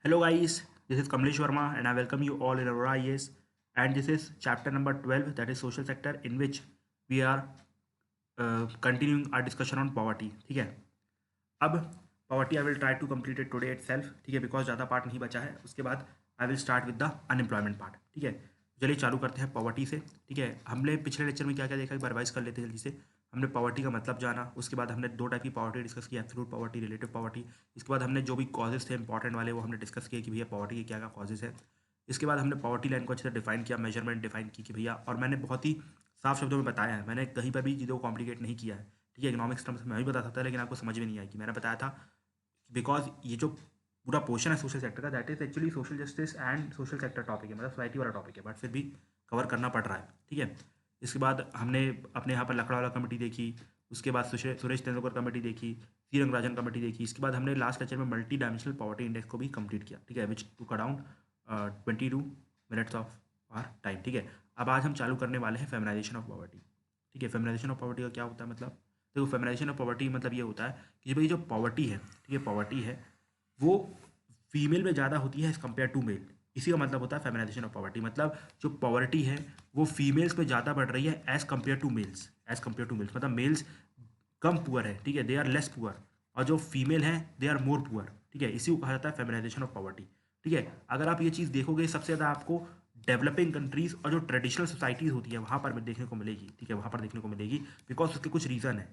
Hello guys, this is Kamlesh Verma and I welcome you all in Arora IAS, and this is chapter number 12, that is social sector, in which we are continuing our discussion on poverty. ठीक है, अब poverty I will try to complete it today itself. ठीक है, because ज़्यादा part नहीं बचा है. उसके बाद I will start with the unemployment part. ठीक है, चलिए चालू करते हैं पॉवर्टी से. ठीक है, हमने पिछले लेक्चर में क्या क्या देखा एक बार रिवाइज कर लेते हैं जल्दी से. हमने पॉवर्टी का मतलब जाना, उसके बाद हमने दो टाइप की पॉवर्टी डिस्कस किया, एब्सोल्यूट पॉवर्टी, रिलेटिव पॉवर्टी. इसके बाद हमने जो भी कॉजेज थे इंपॉर्टेंट वाले वो हमने डिस्कस किए कि भैया पॉवर्टी के क्या क्या कॉजेज है. इसके बाद हमने पॉवर्टी लाइन को अच्छे से डिफाइन किया, मेजरमेंट डिफाइन की कि भैया, और मैंने बहुत ही साफ शब्दों में बताया है, मैंने कहीं पर भी चीज़ों को कॉम्प्लिकेट नहीं किया है. ठीक है, इकोनॉमिक्स टर्म्स में मैं भी बता सकता लेकिन आपको समझ में नहीं आई कि मैंने बताया था बिकॉज ये जो पूरा पोर्शन है सोशल सेक्टर का, that is actually social justice and social sector topic है, मतलब सोसाइटी वाला टॉपिक है, बट फिर भी कवर करना पड़ रहा है. ठीक है, इसके बाद हमने अपने यहाँ पर लकड़ा वाला कमेटी देखी, उसके बाद सुरेश तेंदुलकर कमेटी देखी, सी रंगराजन कमेटी देखी. इसके बाद हमने लास्ट लेक्चर में मल्टी डायमेंशनल पॉवर्टी इंडेक्स को भी कंप्लीट किया. ठीक है, which took around 22 minutes of our time. ठीक है, अब आज हम चालू करने वाले हैं फेमिनाइजेशन ऑफ पॉवर्टी. ठीक है, फेमिनाइजेशन ऑफ पॉवर्टी का क्या होता है, मतलब देखो फेमिनाइजेशन ऑफ पॉवर्टी मतलब ये होता है कि भाई जो पॉवर्टी है, ठीक है, पॉवर्टी है वो फीमेल में ज़्यादा होती है एज़ कम्पेयर टू मेल. इसी का मतलब होता है फेमिनाइजेशन ऑफ पॉवर्टी. मतलब जो पॉवर्टी है वो फीमेल्स में ज़्यादा बढ़ रही है as compare to males. As compare to males मतलब मेल्स कम पुअर है, ठीक है, दे आर लेस पुअर, और जो फीमेल हैं दे आर मोर पुअर. ठीक है, इसी को कहा जाता है फेमिनाइजेशन ऑफ पॉवर्टी. ठीक है, अगर आप ये चीज़ देखोगे सबसे ज़्यादा आपको डेवलपिंग कंट्रीज़ और जो ट्रेडिशनल सोसाइटीज़ होती है वहाँ पर देखने को मिलेगी. ठीक है, वहाँ पर देखने को मिलेगी बिकॉज उसके कुछ रीज़न है.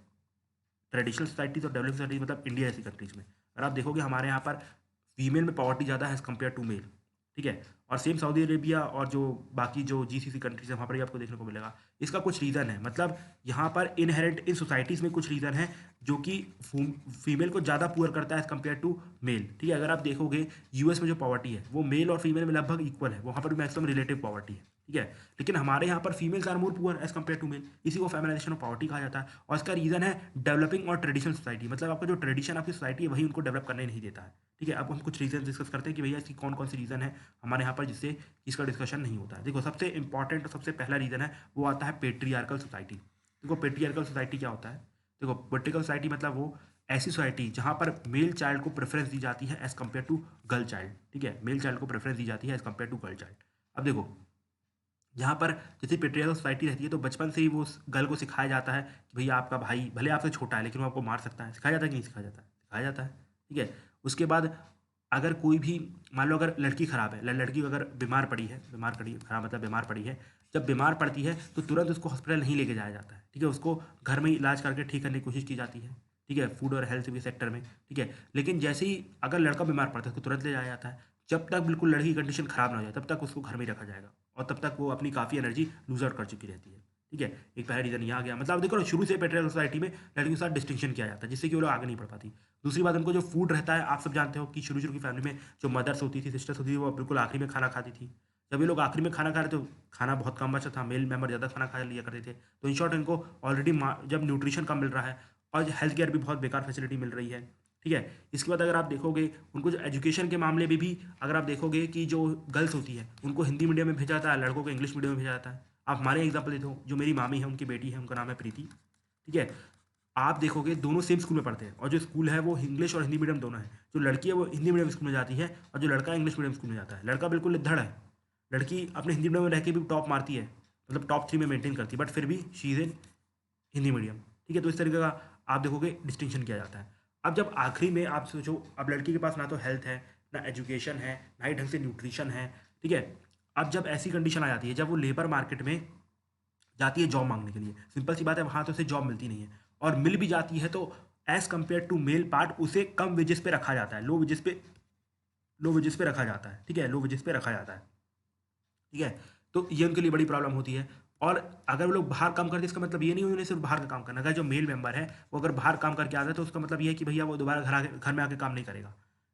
ट्रेडिशनल सोसाइटीज़ और डेवलपिंग सोसाइटीज मतलब इंडिया जैसी कंट्रीज़ में अगर आप देखोगे हमारे यहाँ पर फीमेल में पॉवर्टी ज़्यादा है एज़ कम्पेयर टू मेल. ठीक है, और सेम सऊदी अरेबिया और जो बाकी जो जीसीसी कंट्रीज है वहाँ पर भी आपको देखने को मिलेगा. इसका कुछ रीज़न है, मतलब यहाँ पर इनहेरेंट इन सोसाइटीज़ में कुछ रीज़न है जो कि फीमेल को ज़्यादा पुअर करता है एज़ कम्पेयर टू मेल. ठीक है, अगर आप देखोगे यूएस में जो पॉवर्टी है वो मेल और फीमेल में लगभग इक्वल है, वहाँ पर भी मैक्सिमम रिलेटिव पॉवर्टी है. ठीक है, लेकिन हमारे यहाँ पर females are more poor as compare to male. इसी को फेमिनाइजेशन ऑफ पॉवर्टी कहा जाता है, और इसका रीज़न है डेवलपिंग और ट्रेडिशनल सोसाइटी. मतलब आपका जो ट्रेडिशन आपकी सोसाइटी है वही उनको डेवलप करने नहीं देता है. ठीक है, अब हम कुछ रीजन डिस्कस करते हैं कि भैया इसकी कौन कौन सी रीज़न है हमारे यहाँ पर जिससे इसका डिस्कशन नहीं होता है. देखो सबसे इंपॉर्टेंट और सबसे पहला रीज़न है वो आता है पेट्रियार्कल सोसाइटी. देखो पेट्रियार्कल सोसाइटी क्या होता है, देखो पेट्रियार्कल सोसाइटी मतलब वो ऐसी सोसाइटी जहाँ पर मेल चाइल्ड को प्रेफरेंस दी जाती है as compare to girl child. ठीक है, मेल चाइल्ड को प्रेफरेंस दी जाती है as compare to girl child. अब देखो यहाँ पर जैसे पेट्रियार्कल सोसाइटी रहती है तो बचपन से ही वो गर्ल को सिखाया जाता है कि भैया आपका भाई भले आपसे छोटा है लेकिन वो आपको मार सकता है. सिखाया जाता है कि नहीं सिखाया जाता है, सिखाया जाता है. ठीक है, उसके बाद अगर कोई भी मान लो अगर लड़की ख़राब है, लड़की अगर बीमार पड़ी है, खराब मतलब बीमार पड़ी है, जब बीमार पड़ती है तो तुरंत उसको हॉस्पिटल नहीं लेके जाया जाता है. ठीक है, उसको घर में ही इलाज करके ठीक करने की कोशिश की जाती है. ठीक है, फूड और हेल्थ के सेक्टर में. ठीक है, लेकिन जैसे ही अगर लड़का बीमार पड़ता है उसको तुरंत ले जाया जाता है. जब तक बिल्कुल लड़की की कंडीशन ख़राब ना हो जाए तब तक उसको घर में ही रखा जाएगा, और तब तक वो अपनी काफ़ी एनर्जी लूज आउट कर चुकी रहती है. ठीक है, एक पहला रीज़न यहाँ गया. मतलब देखो शुरू से पेट्रियार्कल सोसाइटी में लड़कियों के साथ डिस्टिंक्शन किया जाता है जिससे कि वो लोग आगे नहीं बढ़ पाती. दूसरी बात, उनको जो फूड रहता है, आप सब जानते हो कि शुरू की फैमिली में जो मदर्स होती थी, सिस्टर्स होती थी, वो बिल्कुल आखिरी में खाना खाती थी. जब ये लोग आखिरी में खाना खा रहे तो खाना बहुत कम बचा था, मेल मेंबर ज़्यादा खाना खा लिया करते थे. तो इन शॉर्ट इनको ऑलरेडी जब न्यूट्रिशन कम मिल रहा है और हेल्थ केयर भी बहुत बेकार फैसिलिटी मिल रही है. ठीक है, इसके बाद अगर आप देखोगे उनको जो एजुकेशन के मामले में भी अगर आप देखोगे कि जो गर्ल्स होती है उनको हिंदी मीडियम में भेजा जाता है, लड़कों को इंग्लिश मीडियम में भेजा जाता है. आप हमारे एग्जाम्पल देते हो, जो मेरी मामी है उनकी बेटी है, उनका नाम है प्रीति. ठीक है, आप देखोगे दोनों सेम स्कूल में पढ़ते हैं और जो स्कूल है वो इंग्लिश और हिंदी मीडियम दोनों है. जो लड़की है वो हिंदी मीडियम स्कूल में जाती है और जो लड़का है इंग्लिश मीडियम स्कूल में जाता है. लड़का बिल्कुल लिद्धड़ है, लड़की अपने हिंदी मीडियम में रह के भी टॉप मारती है, मतलब टॉप 3 में मेंटेन करती है, बट फिर भी she is in Hindi medium. ठीक है, तो इस तरीके का आप देखोगे डिस्टिंक्शन किया जाता है. अब जब आखिरी में आप सोचो, अब लड़की के पास ना तो हेल्थ है, ना एजुकेशन है, ना ही ढंग से न्यूट्रिशन है. ठीक है, अब जब ऐसी कंडीशन आ जाती है, जब वो लेबर मार्केट में जाती है जॉब मांगने के लिए, सिंपल सी बात है वहाँ तो उसे जॉब मिलती नहीं है, और मिल भी जाती है तो as compare to male part उसे कम वेजेस पे रखा जाता है, लो वेजेस पे रखा जाता है. ठीक है, लो वेजेस पे रखा जाता है. ठीक है, तो ये उनके लिए बड़ी प्रॉब्लम होती है. और अगर वो लोग बाहर काम करते हैं इसका मतलब ये नहीं उन्हें सिर्फ बाहर का काम करना. अगर जो मेल मेंबर है वो अगर बाहर काम करके आता है तो उसका मतलब ये है कि भैया वो दोबारा घर में आके काम नहीं करेगा.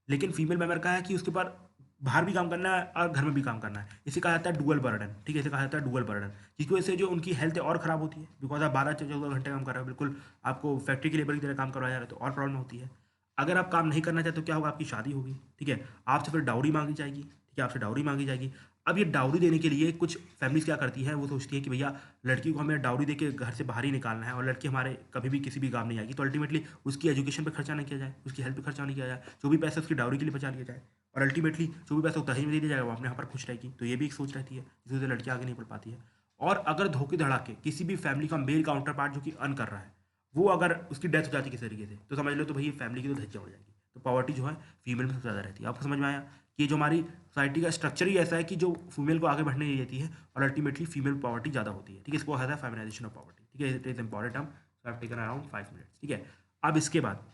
लेकिन फीमेल मेंबर का है कि उसके ऊपर बाहर भी काम करना है और घर में भी काम करना है. इसे कहा जाता है डुअल बर्डन. ठीक है, इसे कहा जाता है डुअल बर्डन, जिसकी वजह से जो उनकी हेल्थ और ख़राब होती है, बिकॉज आप 12-14 घंटे काम कर रहे हो, बिल्कुल आपको फैक्ट्री की लेबर की तरह काम करवाया जा रहा है, तो और प्रॉब्लम होती है. अगर आप काम नहीं करना चाहते तो क्या होगा, आपकी शादी होगी. ठीक है, आपसे फिर डाउरी मांगी जाएगी. ठीक है, आपसे डाउरी मांगी जाएगी. अब ये डाउरी देने के लिए कुछ फैमिलीज क्या करती है, वो सोचती है कि भैया लड़की को हमें डाउरी दे के घर से बाहर ही निकालना है और लड़की हमारे कभी भी किसी भी काम नहीं आएगी, तो अल्टीमेटली उसकी एजुकेशन पे खर्चा नहीं किया जाए, उसकी हेल्थ पे खर्चा नहीं किया जाए, जो भी पैसा उसकी डाउरी के लिए बचा लिया जाए. और अल्टीमेटली जो भी पैसा वो दहेज में दे दिया जाएगा वो अपने यहाँ पर खुश रहेगी। तो ये भी एक सोच रहती है, जिसकी वजह से लड़कियाँ आगे नहीं बढ़ पाती है। और अगर धोखे धड़ा के किसी भी फैमिली का मेल काउंटर पार्ट जो कि अर्न कर रहा है, वो अगर उसकी डेथ हो जाती है किसी तरीके से, तो समझ लो तो भाई फैमिली की तो धज्जियाँ उड़ जाएगी। तो पॉवर्टी जो है फीमेल में सबसे ज़्यादा रहती है। आपको समझ में आया कि जो हमारी सोसाइटी का स्ट्रक्चर ही ऐसा है कि जो फीमेल को आगे बढ़ने नहीं देती है, और अल्टीमेटली फीमेल पॉवर्टी ज़्यादा होती है। ठीक है, इसको कहा जाता है फेमिनाइजेशन ऑफ पॉवर्टी। ठीक है, it is important term, so I have taken around 5 minutes. ठीक है, अब इसके बाद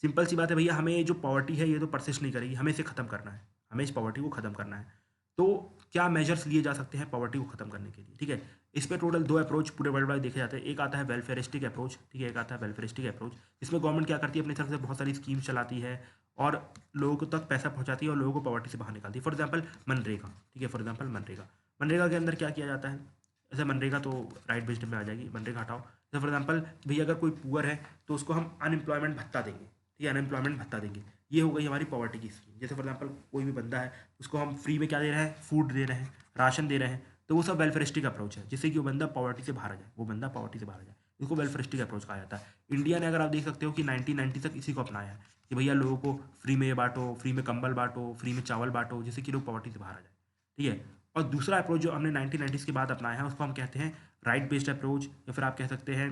सिंपल सी बात है भैया, हमें जो पॉवर्टी है ये तो परसिस्ट नहीं करेगी, हमें इसे खत्म करना है, हमें इस पॉवर्टी को खत्म करना है। तो क्या मेजर्स लिए जा सकते हैं पॉवर्टी को खत्म करने के लिए? ठीक है, इस पे टोटल 2 अप्रोच पूरे वर्ल्ड वाइड देखे जाते हैं। एक आता है वेलफेयरिस्टिक अप्रोच, ठीक है, एक आता है वेलफेयरिस्टिक अप्रोच। इसमें गवर्नमेंट क्या करती है, अपनी तरफ से बहुत सारी स्कीम चलाती है और लोगों तक पैसा पहुंचाती है और लोगों को पॉवर्टी से बाहर निकालती है। फॉर एग्जाम्पल मनरेगा, ठीक है, फॉर एग्जाम्पल मनरेगा। मनरेगा के अंदर क्या किया जाता है, जैसे मनरेगा तो राइट बेस्ड में आ जाएगी, मनरेगा हटाओ। जैसे फॉर एग्जाम्पल भैया अगर कोई पुअर है तो उसको हम अनएम्प्लॉयमेंट भत्ता देंगे, ठीक है, अनएम्प्लॉयमेंट भत्ता देंगे। ये हो गई हमारी पॉवर्टी की स्कीम। जैसे फॉर एग्जाम्पल कोई भी बंदा है, उसको हम फ्री में क्या दे रहे हैं, फूड दे रहे हैं, राशन दे रहे हैं। तो वो सब वेलफेयरिस्टिक अप्रोच है, जिससे कि वो बंदा पॉवर्टी से बाहर आ जाए, वो बंदा पॉवर्टी से बाहर आ जाए। इसको वेलफेयरिस्टिक अप्रोच कहा जाता है। इंडिया ने, अगर आप देख सकते हो कि 1990 तक इसी को अपनाया है कि भैया लोगों को फ्री में ये बांटो, फ्री में कंबल बांटो, फ्री में चावल बांटो, जिससे कि लोग पॉवर्टी से बाहर आ जाए। ठीक है, और दूसरा अप्रोच जो हमने 1990s के बाद अपनाया है उसको हम कहते हैं राइट बेस्ड अप्रोच, या फिर आप कह सकते हैं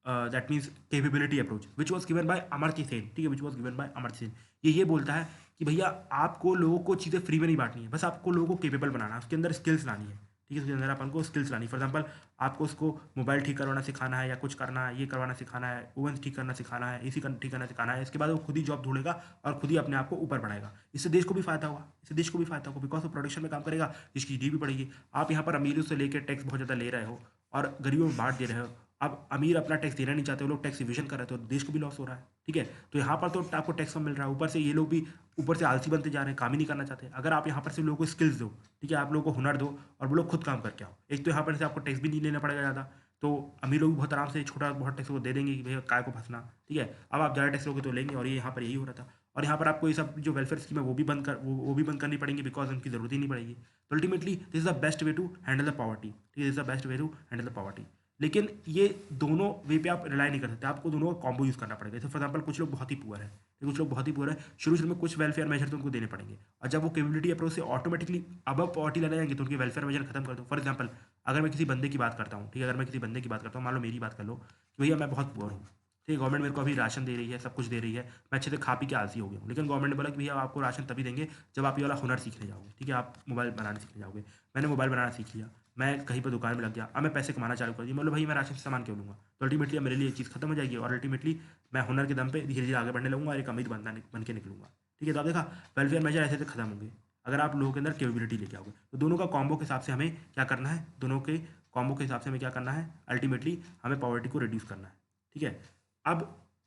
that means capability approach, which was given by Amartya Sen. ठीक है, which was given by Amartya Sen. ये बोलता है कि भैया आपको लोगों को चीज़ें फ्री में नहीं बांटनी है, बस आपको लोगों को केपेबल बनाना है, उसके अंदर स्किल्स लानी है। ठीक है, उसके अंदर अपन को स्किल्स लानी। फॉर एग्जाम्पल आपको उसको मोबाइल ठीक करवाना सिखाना है, या कुछ करना है, ये करवाना सिखाना है, ओवन ठीक करना सिखाना है, एसी ठीक करना सिखाना है। इसके बाद वो खुद ही जॉब ढूंढेगा और खुद ही अपने आप को ऊपर बढ़ाएगा। इससे देश को भी फायदा होगा, इससे देश को भी फायदा होगा, बिकॉज वो प्रोडक्शन में काम करेगा, इसकी जीडीपी बढ़ेगी। आप यहाँ पर अमीरों से लेकर टैक्स बहुत ज़्यादा ले रहे हो और गरीबों में बांट दे रहे हो। अब अमीर अपना टैक्स देना नहीं चाहते, वो लोग टैक्स इवेजन कर रहे हैं, तो देश को भी लॉस हो रहा है। ठीक है, तो यहाँ पर तो आपको टैक्स कम मिल रहा है, ऊपर से ये लोग भी ऊपर से आलसी बनते जा रहे हैं, काम ही नहीं करना चाहते। अगर आप यहाँ पर से लोगों को स्किल्स दो, ठीक है, आप लोगों को हुनर दो और वो लोग खुद काम करके आओ, एक तो यहाँ पर से आपको टैक्स भी नहीं लेना पड़ेगा ज़्यादा, तो अमीर लोग भी बहुत आराम से छोटा बहुत टैक्स को दे देंगे कि भैया काय को फंसना। ठीक है, अब आप ज़्यादा टैक्स लोगे तो लेंगे, और ये यहाँ पर यही हो रहा था। और यहाँ पर आपको ये सब जो वेलफेयर स्कीम है वो भी बंद करनी पड़ेंगी, बिकॉज उनकी जरूरत ही नहीं पड़ेगी। तो ultimately this is the best way to handle the poverty. ठीक है, this is the best way to handle the poverty. लेकिन ये दोनों वे पे आप रिलाई नहीं कर सकते, आपको दोनों का कॉम्बो यूज़ करना पड़ेगा। जैसे फॉर एग्जाम्पल कुछ लोग बहुत ही पुअर है, कुछ लोग बहुत ही पुअर है, शुरू में कुछ वेलफेयर मेजर तो उनको देने पड़ेंगे, और जब वो कैपेबिलिटी अप्रोच से ऑटोमेटिकली अब पॉवर्टी लाने जाएंगे तो उनके वेलफेयर मेजर खत्म कर दो। फॉर एग्जाम्पल अगर मैं किसी बंदे की बात करता हूँ, ठीक है, अगर मैं किसी बंदे की बात करता हूँ, मान लो मेरी बात कर लो कि भैया मैं बहुत पुअर हूँ, ठीक है, गवर्नमेंट मेरे को अभी राशन दे रही है, सब कुछ दे रही है, मैं अच्छे से खा पी के आलसी हो गया हूँ, लेकिन गवर्नमेंट ने बोला कि भैया आपको राशन तभी देंगे जब आप ये वाला हुनर सीखने जाओगे। ठीक है, आप मोबाइल बनाना सीखने जाओगे। मैंने मोबाइल बनाना सीख लिया, मैं कहीं पर दुकान में लग गया, अब मैं पैसे कमाना चालू कर दिया, मतलब भाई मैं राशन से सामान क्यों लूँगा? तो अल्टीमेटली मेरे लिए ये चीज़ खत्म हो जाएगी, और अल्टीमेटली मैं हुनर के दम पे धीरे धीरे आगे बढ़ने लगूंगा और एक अमीर बन के निकलूंगा। ठीक है, तो आप देखा वेलफेयर मेजर ऐसे खत्म होंगे अगर आप लोगों के अंदर कैपेबिलिटी लेके आओगे। तो दोनों का कॉम्बो के हिसाब से हमें क्या करना है, दोनों के कॉम्बो के हिसाब से हमें क्या करना है, अल्टीमेटली हमें पॉवर्टी को रिड्यूस करना है। ठीक है, अब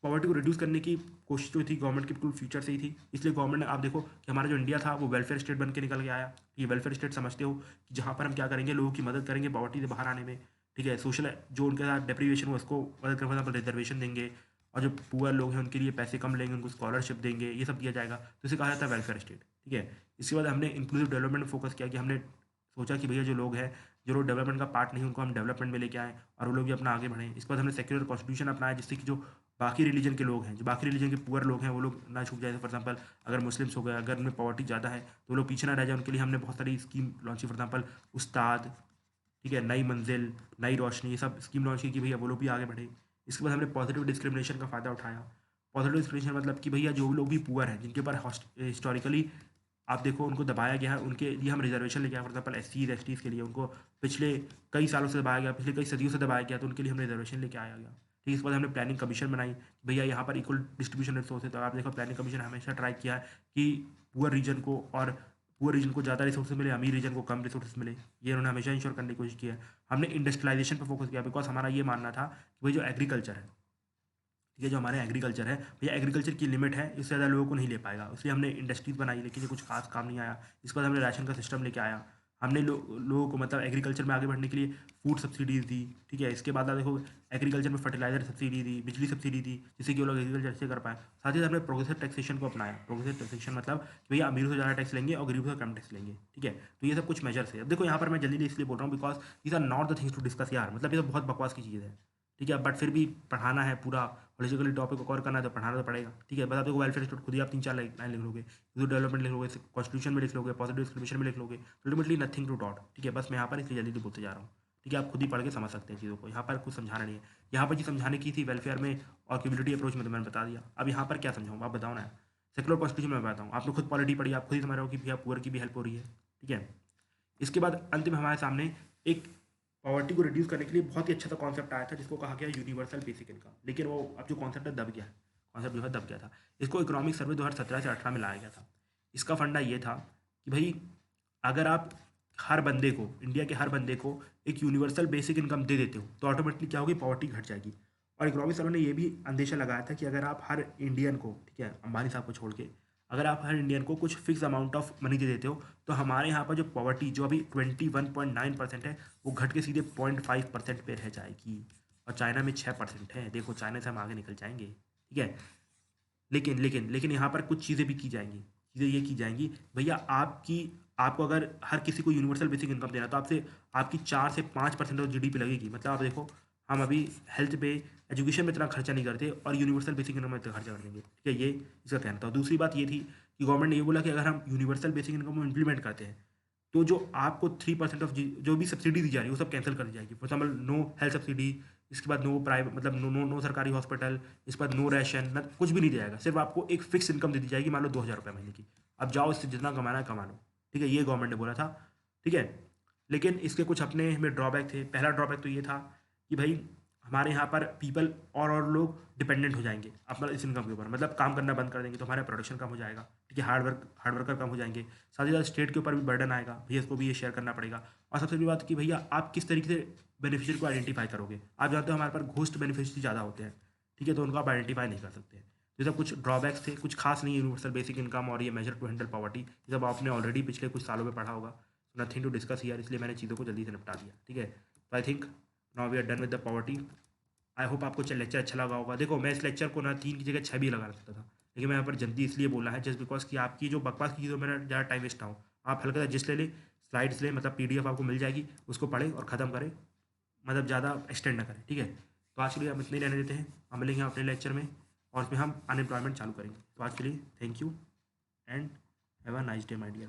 पॉवर्टी को रिड्यूस करने की कोशिश जो थी गवर्नमेंट की बिल्कुल फ्यूचर से ही थी, इसलिए गवर्नमेंट ने, आप देखो कि हमारा जो इंडिया था वो वेलफेयर स्टेट बन के निकल के आया। ये वेलफेयर स्टेट समझते हो कि जहाँ पर हम क्या करेंगे, लोगों की मदद करेंगे पॉवर्टी से बाहर आने में। ठीक है, सोशल जो उनके साथ डेप्रीवेशन हो उसको मदद करने पर रिजर्वेशन देंगे, और जो पुअर लोग हैं उनके लिए पैसे कम लेंगे, उनको स्कॉलरशिप देंगे, ये सब दिया जाएगा। तो इसे कहा जाता है वेलफेयर स्टेट। ठीक है, इसके बाद हमने इंक्लूसिव डेवलपमेंट में फोकस किया कि हमने सोचा कि भैया जो लोग हैं, जो लोग डेवलपमेंट का पार्ट नहीं, उनको हम डेवलपमेंट में लेके आएँ और वो लोग भी अपना आगे बढ़ें। इसके बाद हमने सेक्युलर कॉन्स्टिट्यूशन अपनाया, जिससे कि जो बाकी रिलीजन के लोग हैं, जो बाकी रिलीजन के पुअर लोग हैं, वो लोग ना छूट जाए। फॉर एग्जाम्पल अगर मुस्लिम्स हो गए, अगर उनमें पॉवर्टी ज़्यादा है तो वो लोग पीछे ना रह जाए, उनके लिए हमने बहुत सारी स्कीम लॉन्च की। फॉर एग्जाम्पल उस्ताद, ठीक है, नई मंजिल, नई रोशनी, ये सब स्कीम लॉन्च की कि भैया वो लोग भी आगे बढ़े। इसके बाद हमने पॉजिटिव डिस्क्रिमिनेशन का फ़ायदा उठाया। पॉजिटिव डिस्क्रिमिनेशन मतलब कि भैया जो लोग भी पुअर हैं, जिनके ऊपर हिस्टोरिकली आप देखो उनको दबाया गया है, उनके लिए हम रिजर्वेशन लेके आए। फॉर एग्जाम्पल SCs STs के लिए उनको पिछले कई सालों से दबाया गया, पिछले कई सदियों से दबाया गया, तो उनके लिए हम रिजर्वेशन लेके आया गया। ठीक है, इसके बाद हमने प्लानिंग कमीशन बनाई, भैया यहाँ पर इक्वल डिस्ट्रीब्यूशन रिसोर्स है। तो आप देखो प्लानिंग कमीशन हमेशा ट्राई किया है कि पुअर रीजन को ज़्यादा रिसोर्सेज मिले, अमीर रीजन को कम रिसोर्सेज मिले, ये उन्होंने हमेशा इंश्योर करने की कोशिश की है। हमने इंडस्ट्रियलाइजेशन पर फोकस किया, बिकॉज हमारा ये मानना था कि भाई जो एग्रीकल्चर है, ठीक है, जो हमारे एग्रीकल्चर है भैया, एग्रीकल्चर की लिमिट है, इससे ज़्यादा लोगों को नहीं ले पाएगा, इसलिए हमने इंडस्ट्रीज बनाई, लेकिन ये कुछ खास काम नहीं आया। इसके बाद हमने राशन का सिस्टम लेके आया, हमने लोगों को मतलब एग्रीकल्चर में आगे बढ़ने के लिए फूड सब्सिडीज़ दी। ठीक है, इसके बाद आप देखो एग्रीकल्चर में फर्टिलाइजर सब्सिडी दी, बिजली सब्सिडी दी, जिससे कि वो लोग एग्रीकल्चर अच्छे कर पाए। साथ ही साथ हमने प्रोग्रेसिव टैक्सेशन को अपनाया। प्रोग्रेसिव टैक्सेशन मतलब कि भैया अमीरों से ज़्यादा टैक्स लेंगे और गरीबों से कम टैक्स लेंगे। ठीक है, तो ये सब कुछ मेजर्स है। अब देखो यहाँ पर मैं जल्दी इसलिए बोल रहा हूँ because these are not the things to discuss यार, मतलब ये तो बहुत बकवास की चीज़ है। ठीक है, बट फिर भी पढ़ाना है पूरा, पॉलिटिकली टॉपिक को कवर करना है तो पढ़ाना तो पड़ेगा, ठीक है। बस आपको वेलफेयर स्टेट खुद ही आप 3-4 लाइन लिख लोगे, डेवलपमेंट लिख लोगे, कॉन्स्टिट्यूशन में लिख लोगे, पॉजिटिव डिस्क्रिमिनेशन में लिख लोगे, अल्टीमेटली नथिंग टू डॉट, ठीक है। बस मैं यहाँ पर इसलिए जल्दी बोलते जा रहा हूँ, ठीक है। आप खुद ही पढ़ के समझ सकते हैं चीज़ों को, यहाँ पर कुछ समझाना नहीं है। यहाँ पर जो समझाने की थी वेलफेयर में और कम्युनिटी अप्रोच में तो मैंने बता दिया। अब यहाँ पर क्या समझाऊँ, आप बताओ ना। सेकुलर कॉन्स्टिट्यूशन में बताऊँ, आपने खुद पॉलिटी पढ़ी, आप खुद ही समझ रहे हो कि भैया पुअर की भी हेल्प हो रही है, ठीक है। इसके बाद अंत में हमारे सामने एक पॉवर्टी को रिड्यूस करने के लिए बहुत ही अच्छा सा कॉन्सेप्ट आया था जिसको कहा गया यूनिवर्सल बेसिक इनकम, लेकिन वो अब जो कॉन्सेप्ट है दब गया है, कॉन्सेप्ट जो है दब गया था। इसको इकोनॉमिक सर्वे 2017 से 18 में लाया गया था। इसका फंडा ये था कि भाई अगर आप हर बंदे को, इंडिया के हर बंदे को एक यूनिवर्सल बेसिक इनकम दे देते हो तो ऑटोमेटिकली क्या होगी, पॉवर्टी घट जाएगी। और इकोनॉमिक सर्वे ने ये भी अंदेशा लगाया था कि अगर आप हर इंडियन को, ठीक है, अंबानी साहब को छोड़ के, अगर आप हर इंडियन को कुछ फिक्स अमाउंट ऑफ मनी दे देते हो तो हमारे यहाँ पर जो पॉवर्टी जो अभी 21.9% है वो घट के सीधे 0.5% पे रह जाएगी। और चाइना में 6% है। देखो चाइना से हम आगे निकल जाएंगे, ठीक है। लेकिन लेकिन लेकिन यहाँ पर कुछ चीज़ें भी की जाएंगी। चीज़ें ये की जाएंगी भैया, आपको अगर हर किसी को यूनिवर्सल बेसिक इनकम देना तो आपसे आपकी 4 से 5% ऑफ जीडीपी लगेगी। मतलब आप देखो, हम अभी हेल्थ पे, एजुकेशन में इतना खर्चा नहीं करते और यूनिवर्सल बेसिक इनकम में इतना खर्चा कर देंगे, ठीक है। ये इसका कहना था। दूसरी बात ये थी कि गवर्नमेंट ने ये बोला कि अगर हम यूनिवर्सल बेसिक इनकम को इम्प्लीमेंट करते हैं तो जो आपको 3% ऑफ जो भी सब्सिडी दी जा रही है वो सब कैंसिल कर दी जाएगी। For example no health subsidy, इसके बाद नो प्राइवेट, मतलब नो सरकारी हॉस्पिटल, इसके बाद नो राशन, कुछ भी नहीं दिया जाएगा। सिर्फ आपको एक फिक्स इनकम दे दी जाएगी, मान लो 2,000 रुपये महीने की। अब जाओ इससे जितना कमाना है कमा लो, ठीक है। ये गवर्नमेंट ने बोला था, ठीक है। लेकिन इसके कुछ अपने में ड्रॉबैक थे। पहला ड्रॉबैक तो ये था कि भाई हमारे यहाँ पर पीपल और लोग डिपेंडेंट हो जाएंगे अपना इस इनकम के ऊपर, मतलब काम करना बंद कर देंगे तो हमारा प्रोडक्शन कम हो जाएगा, ठीक है। हार्ड वर्कर कम हो जाएंगे। साथ ही साथ स्टेट के ऊपर भी बर्डन आएगा, भैया इसको भी ये शेयर करना पड़ेगा। और सबसे बड़ी बात कि भैया आप किस तरीके से बेनिफिशियरी को आइडेंटिफाई करोगे। आप जानते हो हमारे पास घोस्ट बेनिफिशियरी ज़्यादा होते हैं, ठीक है, तो उनको आप आइडेंटिफाई नहीं कर सकते। ये सब कुछ ड्रॉबैक्स थे, कुछ खास नहीं। यूनिवर्सल बेसिक इनकम और ये मेजर टू हैंडल पॉवर्टी, ये सब आपने ऑलरेडी पिछले कुछ सालों में पढ़ा होगा। नथिंग टू डिस्कस हियर, इसलिए मैंने चीज़ों को जल्दी से निपटा दिया, ठीक है। तो I think now we are done with the poverty. I hope आपको लेक्चर अच्छा लगा होगा। देखो मैं इस लेक्चर को ना 3 की जगह 6 भी लगा सकता था, लेकिन मैं यहाँ पर जल्दी इसलिए बोला है जस्ट बिकॉज कि आपकी जो बकवास की चीज़ों में ज़्यादा टाइम वेस्ट ना हो। आप हल्का सा जिस ले ले, स्लाइड्स ले, मतलब पीडीएफ आपको मिल जाएगी, उसको पढ़े और ख़त्म करें, मतलब ज़्यादा एक्सटेंड ना करें, ठीक है। तो आज के लिए हम इतने ही रहने देते हैं। हम मिलेंगे अपने लेक्चर में और उसमें हम अनएम्प्लॉयमेंट चालू करेंगे। तो आज के लिए thank you and have a nice day my dear.